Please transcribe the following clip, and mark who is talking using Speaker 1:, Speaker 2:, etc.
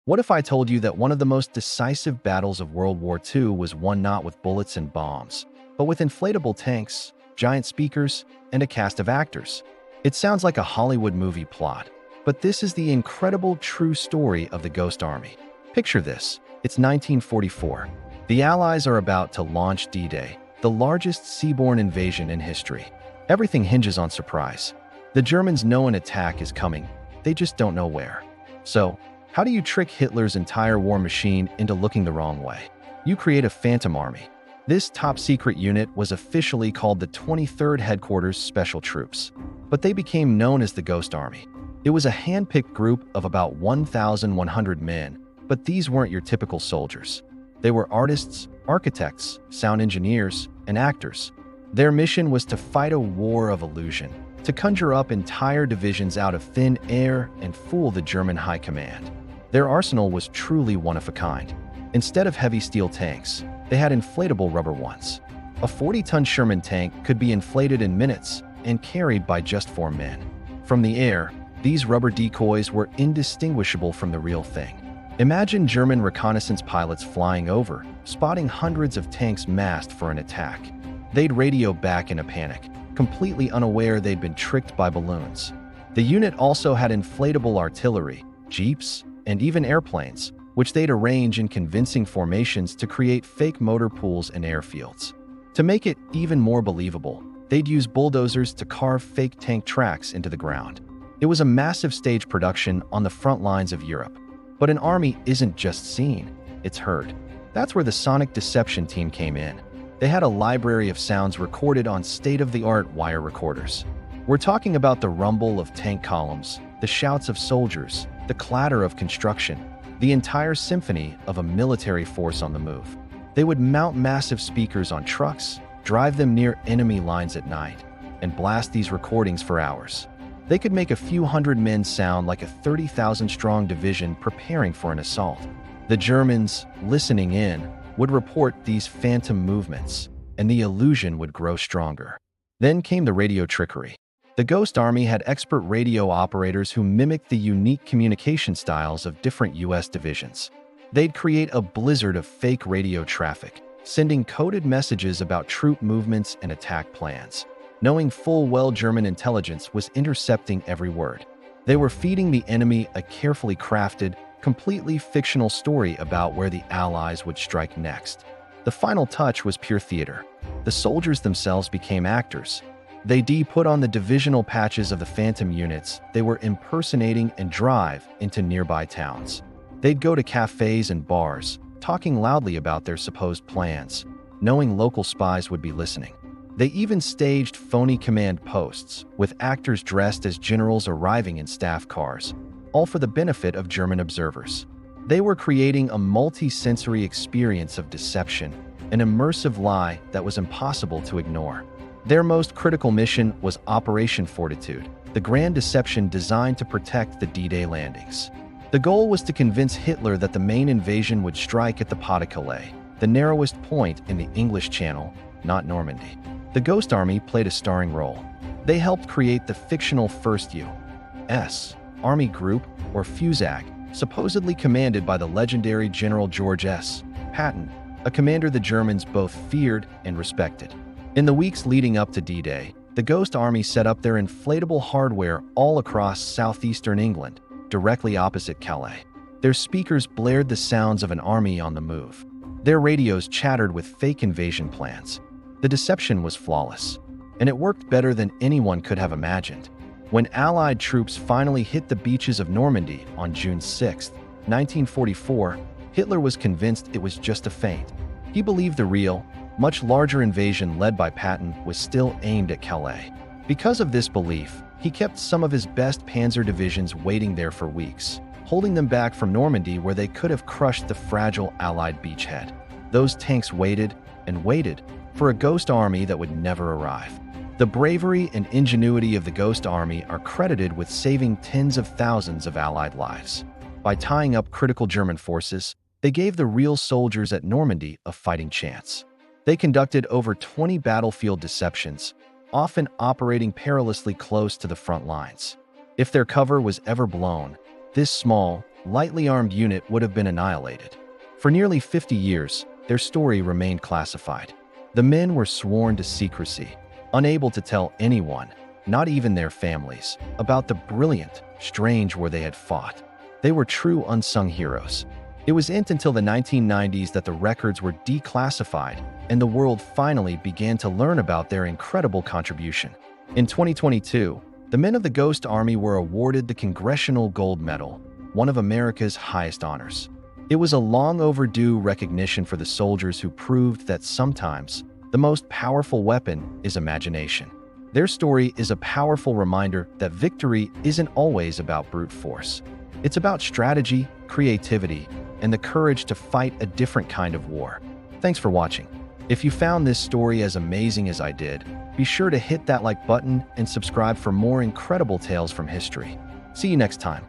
Speaker 1: What if I told you that one of the most decisive battles of World War II was won not with bullets and bombs, but with inflatable tanks, giant speakers, and a cast of actors? It sounds like a Hollywood movie plot, but this is the incredible true story of the Ghost Army. Picture this. It's 1944. The Allies are about to launch D-Day, the largest seaborne invasion in history. Everything hinges on surprise. The Germans know an attack is coming, they just don't know where. So, how do you trick Hitler's entire war machine into looking the wrong way? You create a phantom army. This top-secret unit was officially called the 23rd Headquarters Special Troops, but they became known as the Ghost Army. It was a hand-picked group of about 1,100 men, but these weren't your typical soldiers. They were artists, architects, sound engineers, and actors. Their mission was to fight a war of illusion, to conjure up entire divisions out of thin air and fool the German high command. Their arsenal was truly one of a kind. Instead of heavy steel tanks, they had inflatable rubber ones. A 40-ton Sherman tank could be inflated in minutes and carried by just 4 men. From the air, these rubber decoys were indistinguishable from the real thing. Imagine German reconnaissance pilots flying over, spotting hundreds of tanks massed for an attack. They'd radio back in a panic, completely unaware they'd been tricked by balloons. The unit also had inflatable artillery, jeeps, and even airplanes, which they'd arrange in convincing formations to create fake motor pools and airfields. To make it even more believable, they'd use bulldozers to carve fake tank tracks into the ground. It was a massive stage production on the front lines of Europe. But an army isn't just seen, it's heard. That's where the sonic deception team came in. They had a library of sounds recorded on state-of-the-art wire recorders. We're talking about the rumble of tank columns, the shouts of soldiers, the clatter of construction, the entire symphony of a military force on the move. They would mount massive speakers on trucks, drive them near enemy lines at night, and blast these recordings for hours. They could make a few hundred men sound like a 30,000-strong division preparing for an assault. The Germans, listening in, would report these phantom movements, and the illusion would grow stronger. Then came the radio trickery. The Ghost Army had expert radio operators who mimicked the unique communication styles of different U.S. divisions. They'd create a blizzard of fake radio traffic, sending coded messages about troop movements and attack plans, knowing full well German intelligence was intercepting every word. They were feeding the enemy a carefully crafted, completely fictional story about where the Allies would strike next. The final touch was pure theater. The soldiers themselves became actors. They put on the divisional patches of the phantom units they were impersonating and drive into nearby towns. They'd go to cafes and bars, talking loudly about their supposed plans, knowing local spies would be listening. They even staged phony command posts, with actors dressed as generals arriving in staff cars, all for the benefit of German observers. They were creating a multi-sensory experience of deception, an immersive lie that was impossible to ignore. Their most critical mission was Operation Fortitude, the grand deception designed to protect the D-Day landings. The goal was to convince Hitler that the main invasion would strike at the Pas-de-Calais, the narrowest point in the English Channel, not Normandy. The Ghost Army played a starring role. They helped create the fictional First U.S. Army Group, or FUSAG, supposedly commanded by the legendary General George S. Patton, a commander the Germans both feared and respected. In the weeks leading up to D-Day, the Ghost Army set up their inflatable hardware all across southeastern England, directly opposite Calais. Their speakers blared the sounds of an army on the move. Their radios chattered with fake invasion plans. The deception was flawless, and it worked better than anyone could have imagined. When Allied troops finally hit the beaches of Normandy on June 6, 1944, Hitler was convinced it was just a feint. He believed the real, much larger invasion led by Patton was still aimed at Calais. Because of this belief, he kept some of his best panzer divisions waiting there for weeks, holding them back from Normandy where they could have crushed the fragile Allied beachhead. Those tanks waited and waited for a Ghost Army that would never arrive. The bravery and ingenuity of the Ghost Army are credited with saving tens of thousands of Allied lives. By tying up critical German forces, they gave the real soldiers at Normandy a fighting chance. They conducted over 20 battlefield deceptions, often operating perilously close to the front lines. If their cover was ever blown, this small, lightly armed unit would have been annihilated. For nearly 50 years, their story remained classified. The men were sworn to secrecy, unable to tell anyone, not even their families, about the brilliant, strange war they had fought. They were true unsung heroes. It wasn't until the 1990s that the records were declassified and the world finally began to learn about their incredible contribution. In 2022, the men of the Ghost Army were awarded the Congressional Gold Medal, one of America's highest honors. It was a long overdue recognition for the soldiers who proved that sometimes the most powerful weapon is imagination. Their story is a powerful reminder that victory isn't always about brute force. It's about strategy, creativity, and the courage to fight a different kind of war. Thanks for watching. If you found this story as amazing as I did, be sure to hit that like button and subscribe for more incredible tales from history. See you next time.